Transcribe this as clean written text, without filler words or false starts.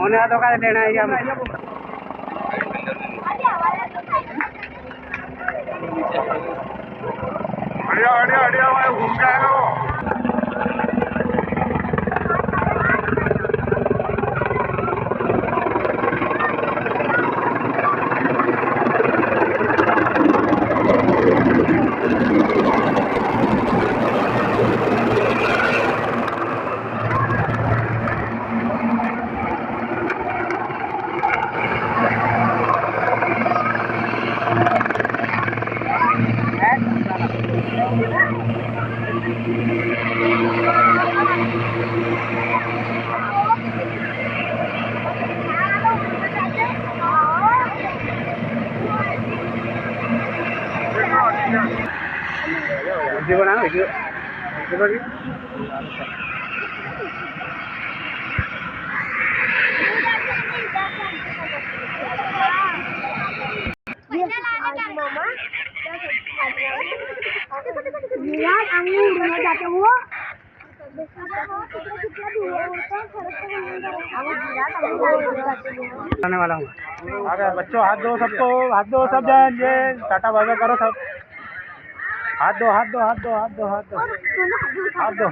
होने तो का लेना है हम बढ़िया बढ़िया बढ़िया भाई घूम के आएगा वो। वीडियो बनाना वीडियो बड़ी यार अंगूर में जाते हुआ आने वाला हूँ। अरे बच्चों हाथ दो सबको, हाथ दो सब जन, ये टाटा बाय बाय करो सब। हाथ दो हाथ दो हाथ दो हाथ दो हाथ दो हाथ दो।